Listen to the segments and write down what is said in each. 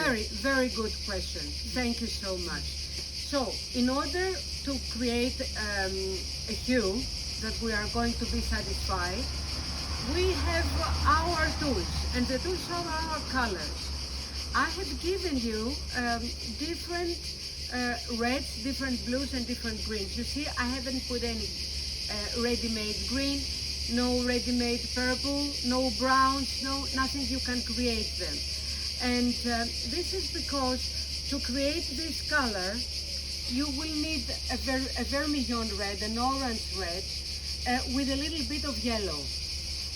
Very, very good question. Thank you so much. So, in order to create a hue that we are going to be satisfied, we have our tools, and the tools are our colors. I have given you different reds, different blues, and different greens. You see, I haven't put any ready-made green, no ready-made purple, no browns, nothing. You can create them. And this is because to create this color, you will need a vermilion red, an orange red, with a little bit of yellow.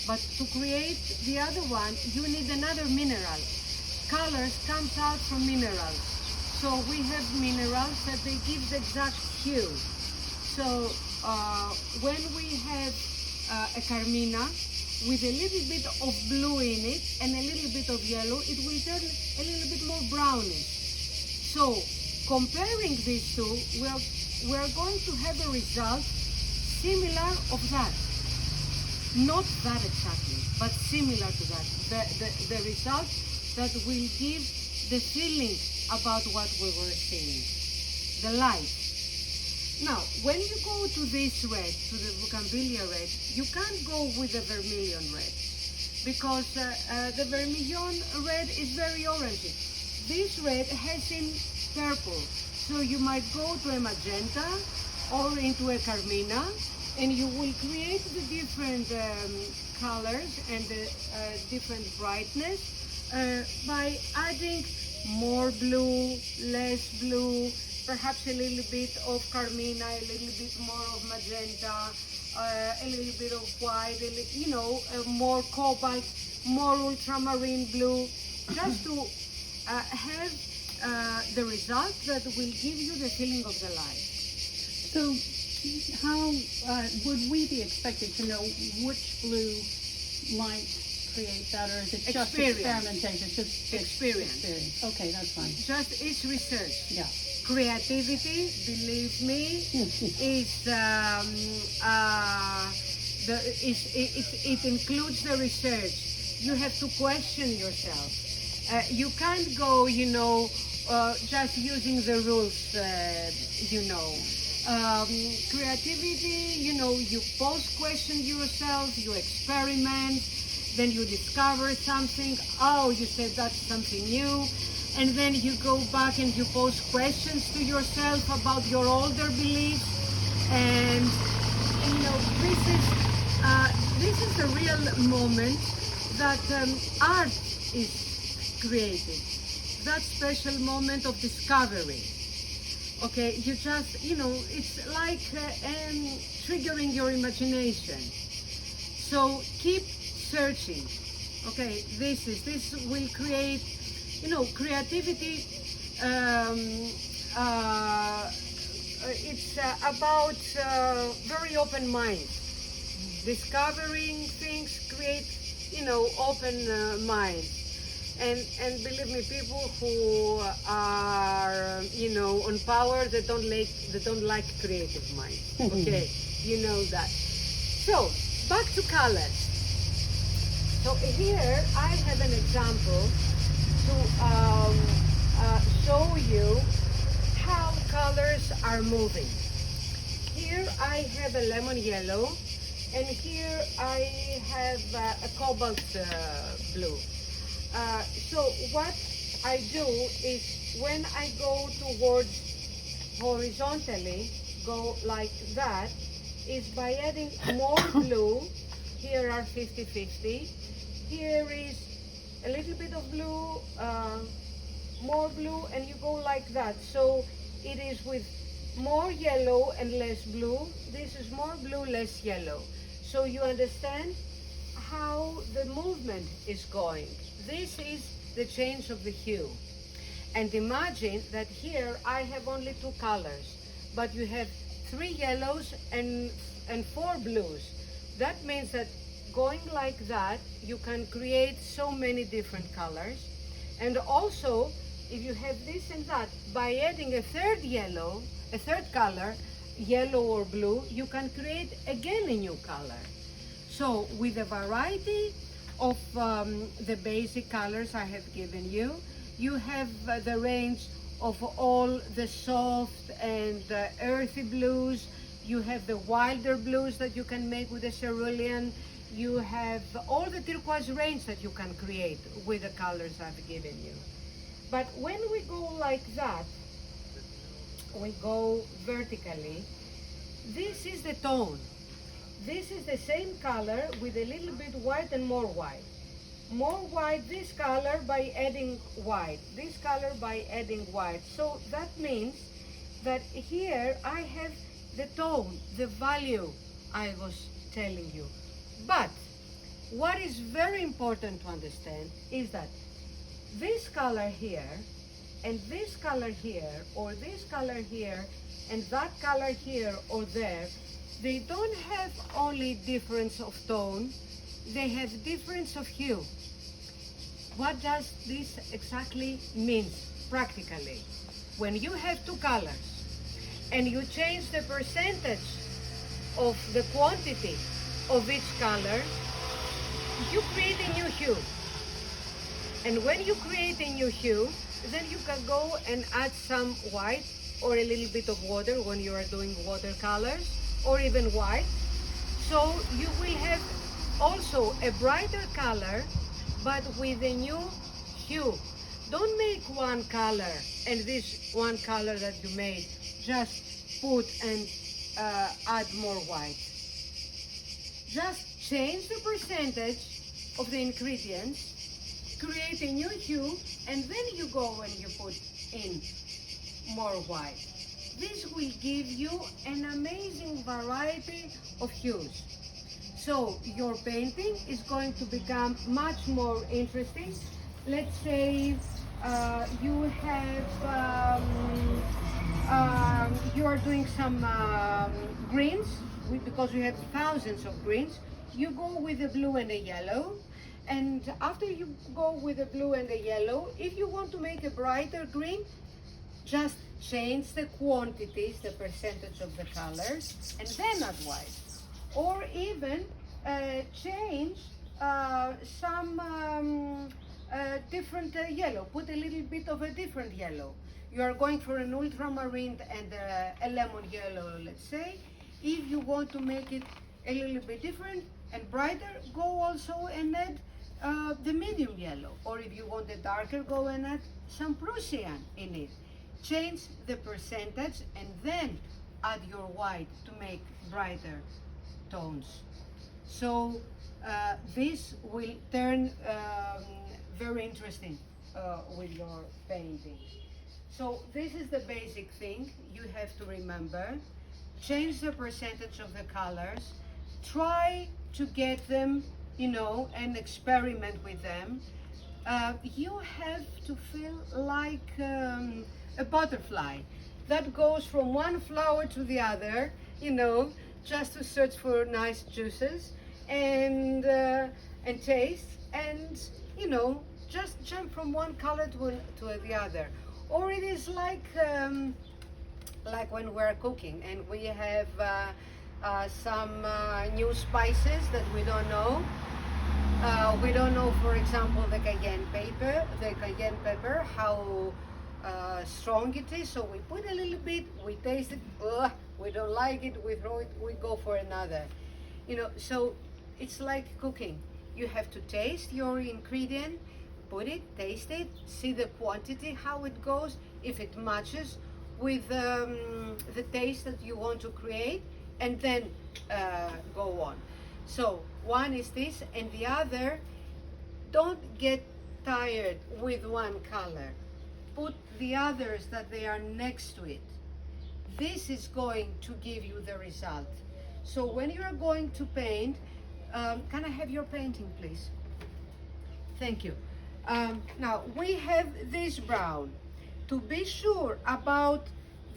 But to create the other one, you need another mineral. Colors comes out from minerals. So we have minerals that they give the exact hue. So when we have a carmina with a little bit of blue in it and a little bit of yellow, it will turn a little bit more brownish. So comparing these two, we are going to have a result similar of that. Not that exactly, but similar to that. The result that will give the feeling about what we were seeing, the light. Now, when you go to this red, to the bougainvillea red, you can't go with the vermilion red because the vermilion red is very orangey. This red has in purple, so you might go to a magenta or into a carmina, and you will create the different colors and the different brightness by adding more blue, less blue, perhaps a little bit of carmina, a little bit more of magenta, a little bit of white, more cobalt, more ultramarine blue, just to have the result that will give you the feeling of the light. So how would we be expected to know which blue might create that, or is it just experimentation? Just experience. Okay, that's fine. Just it's research. Yeah. Creativity, believe me, it includes the research. You have to question yourself. You can't go, just using the rules, creativity, you question yourself, you experiment, then you discover something. Oh, you said that's something new. And then you go back and you pose questions to yourself about your older beliefs. And this is a real moment that art is created. That special moment of discovery. Okay, you just, it's like triggering your imagination. So keep searching. Okay, this will create, creativity. It's about very open mind. Discovering things create, open mind. And believe me, people who are, on power, they don't like creative minds. Okay, you know that. So back to colors. So here I have an example to show you how colors are moving. Here I have a lemon yellow, and here I have a cobalt blue. So what I do is when I go towards horizontally, go like that, is by adding more blue. Here are 50-50. Here is a little bit of blue, more blue, and you go like that. So it is with more yellow and less blue. This is more blue, less yellow. So you understand how the movement is going. This is the change of the hue. And imagine that here I have only two colors, but you have 3 yellows and 4 blues. That means that going like that, you can create so many different colors. And also, if you have this and that, by adding a third color, yellow or blue, you can create again a new color. So with a variety of the basic colors I have given you, You have the range of all the soft and earthy blues. You have the wilder blues that you can make with the cerulean. You have all the turquoise range that you can create with the colors I've given you. But when we go like that, we go vertically, this is the tone. This is the same color with a little bit white and more white. More white, this color by adding white. This color by adding white. So that means that here I have the tone, the value I was telling you. But what is very important to understand is that this color here and this color here, or this color here and that color here or there, they don't have only difference of tone, they have difference of hue. What does this exactly mean practically? When you have two colors and you change the percentage of the quantity of each color, you create a new hue. And when you create a new hue, then you can go and add some white or a little bit of water when you are doing watercolors, or even white. So you will have also a brighter color, but with a new hue. Don't make one color and this one color that you made, just put and add more white. Just change the percentage of the ingredients, create a new hue, and then you go and you put in more white. This will give you an amazing variety of hues. So your painting is going to become much more interesting. Let's say you have, you are doing some greens, because you have thousands of greens. You go with the blue and the yellow. And after you go with the blue and the yellow, if you want to make a brighter green, just change the quantities, the percentage of the colors, and then add white. Or even change some different yellow, put a little bit of a different yellow. You are going for an ultramarine and a lemon yellow, let's say. If you want to make it a little bit different and brighter, go also and add the medium yellow. Or if you want it darker, go and add some Prussian in it. Change the percentage and then add your white to make brighter tones. So this will turn very interesting with your painting. So this is the basic thing you have to remember. Change the percentage of the colors. Try to get them, you know, and experiment with them. You have to feel like a butterfly that goes from one flower to the other, you know, just to search for nice juices and taste, and you know, just jump from one color to the other. Or it is like when we're cooking and we have some new spices that we don't know. We don't know, for example, the cayenne pepper, how strong it is. So we put a little bit, we taste it, we don't like it, we throw it, we go for another. You know, so it's like cooking. You have to taste your ingredient, put it, taste it, see the quantity, how it goes, if it matches with the taste that you want to create, and then go on. So one is this, and the other, don't get tired with one color. Put the others that they are next to it. This is going to give you the result. So when you are going to paint, can I have your painting, please? Thank you. Now we have this brown. To be sure about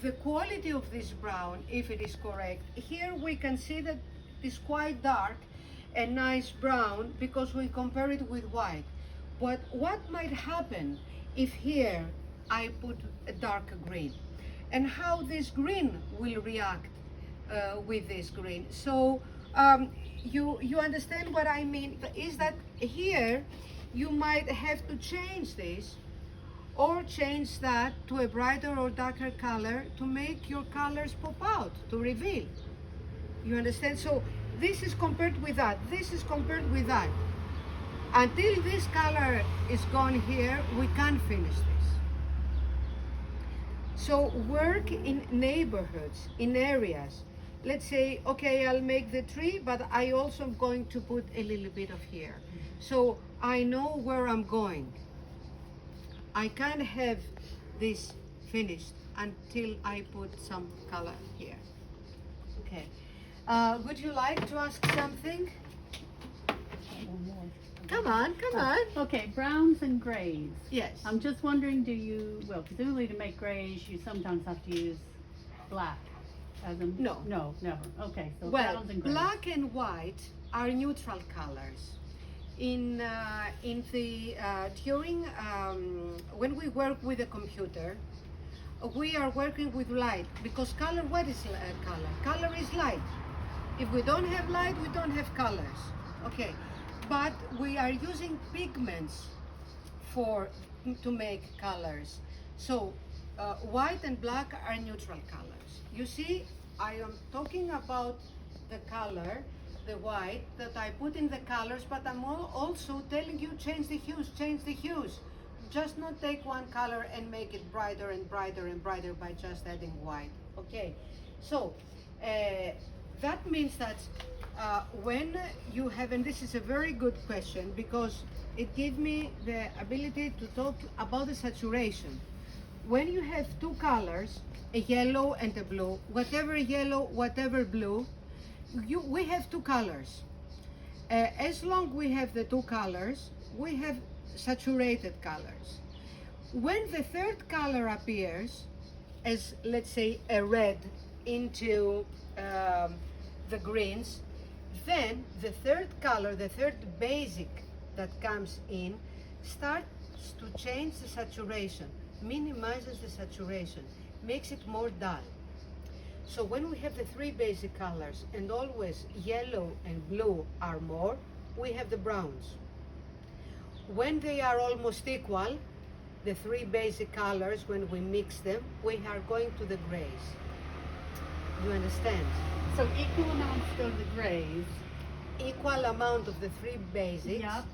the quality of this brown, if it is correct, here we can see that it's quite dark and nice brown because we compare it with white. But what might happen if here I put a darker green, and how this green will react with this green? So you understand what I mean, is that here you might have to change this, or change that to a brighter or darker color to make your colors pop out, to reveal. You understand? So this is compared with that, this is compared with that. Until this color is gone here, we can't finish this. So work in neighborhoods, in areas. Let's say, okay, I'll make the tree, but I also am going to put a little bit of here. So I know where I'm going. I can't have this finished until I put some color here. Okay. Would you like to ask something? Come on, come on. Okay, browns and grays. Yes. I'm just wondering, well, presumably to make grays, you sometimes have to use black. No. No, never. Okay, so Well, browns and grays. black and white are neutral colors. In the during when we work with a computer, we are working with light, because color, what is color? Color is light. If we don't have light, we don't have colors. Okay, but we are using pigments to make colors. So white and black are neutral colors. You see, I am talking about the color, the white, that I put in the colors, but I'm also telling you change the hues, change the hues. Just not take one color and make it brighter and brighter and brighter by just adding white. Okay, so that means that when you have, and this is a very good question because it gives me the ability to talk about the saturation. When you have two colors, a yellow and a blue, whatever yellow, whatever blue, we have two colors. As long we have the two colors, we have saturated colors. When the third color appears, as let's say a red into the greens, then the third color, the third basic that comes in, starts to change the saturation, minimizes the saturation, makes it more dull. So when we have the three basic colors, and always yellow and blue are more, we have the browns. When they are almost equal, the three basic colors, when we mix them, we are going to the grays. You understand? So equal amounts go to the grays. Equal amount of the three basics, Yep,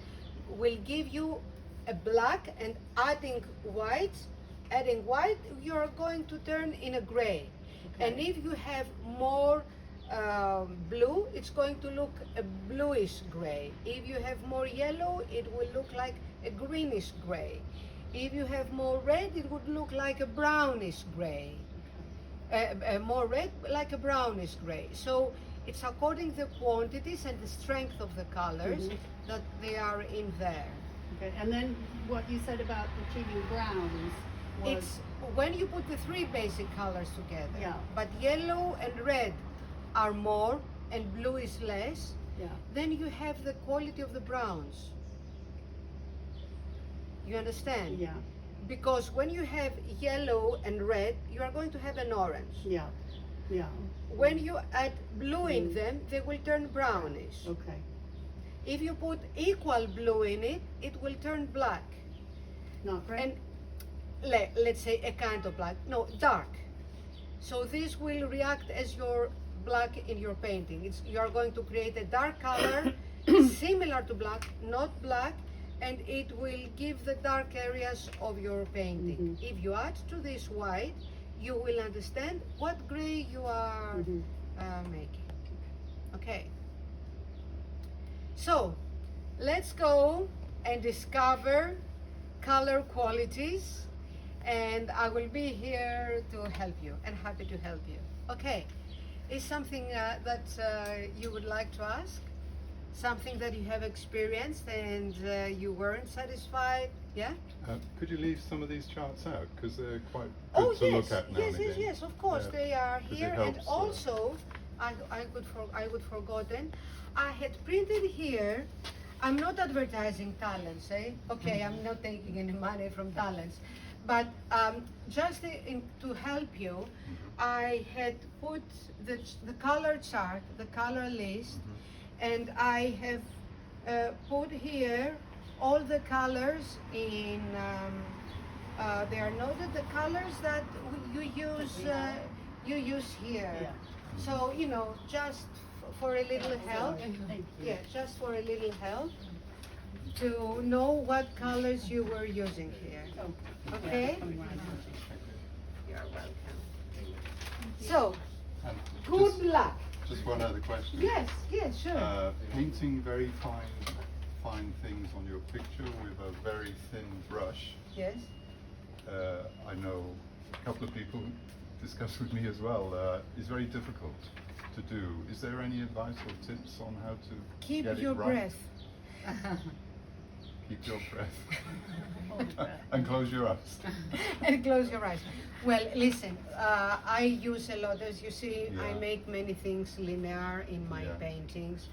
will give you a black, and adding white, you are going to turn in a gray. Okay. And if you have more blue, it's going to look a bluish gray. If you have more yellow, it will look like a greenish gray. If you have more red, it would look like a brownish gray. More red, like a brownish gray. So it's according to the quantities and the strength of the colors that they are in there. okay. And then what you said about achieving browns was... It's when you put the three basic colors together. Yeah. But yellow and red are more and blue is less. Yeah. Then you have the quality of the browns. You understand? Yeah, Because when you have yellow and red, you are going to have an orange. yeah, yeah. When you add blue in them, they will turn brownish. Okay. If you put equal blue in it, it will turn black. Not gray? And let's say a kind of black, no, dark. So this will react as your black in your painting. You are going to create a dark color similar to black, not black, and it will give the dark areas of your painting. If you add to this white, you will understand what gray you are making. Okay. So let's go and discover color qualities, and I will be here to help you and happy to help you. Okay, is something that you would like to ask? Something that you have experienced and you weren't satisfied? Yeah? Could you leave some of these charts out, because they're quite Oh good to yes, look at now yes, and yes, again. yes, of course, Yeah, they are 'cause it here. And helps, also, I would forgotten, I had printed here. I'm not advertising talents, eh? Okay, I'm not taking any money from talents, but just to help you, I had put the color chart, the color list, and I have put here all the colors in they are noted, the colors that you use here. Yeah. So, you know, just for a little help, Thank you. yeah, just for a little help to know what colors you were using here. Oh, Okay? yeah, I'm right. You're welcome. So, And good luck. Just one other question. Yes, yes, sure. Painting very fine things on your picture with a very thin brush. Yes. I know a couple of people discussed with me as well. Is very difficult to do. Is there any advice or tips on how to Keep get your it right? breath. Keep your breath. Hold back. And close your eyes. And close your eyes. Well, listen, I use a lot, as you see, I Yeah. make many things linear in my Yeah. paintings.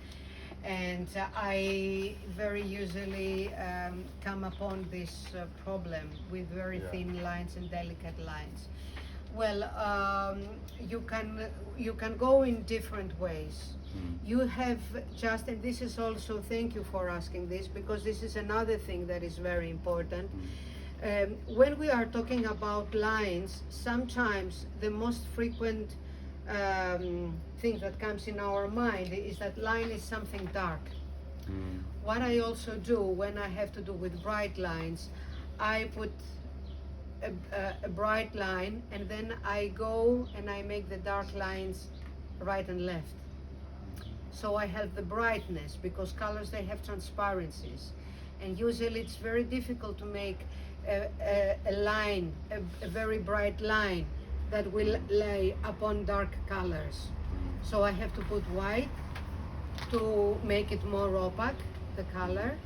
And I very usually come upon this problem with very Yeah. thin lines and delicate lines. Well, you can go in different ways. You have just, and this is also, thank you for asking this, because this is another thing that is very important. When we are talking about lines, sometimes the most frequent thing that comes in our mind is that line is something dark. What I also do when I have to do with bright lines, I put a bright line and then I go and I make the dark lines right and left. So I have the brightness, because colors, they have transparencies, and usually it's very difficult to make a line, a very bright line that will lay upon dark colors. So I have to put white to make it more opaque, the color,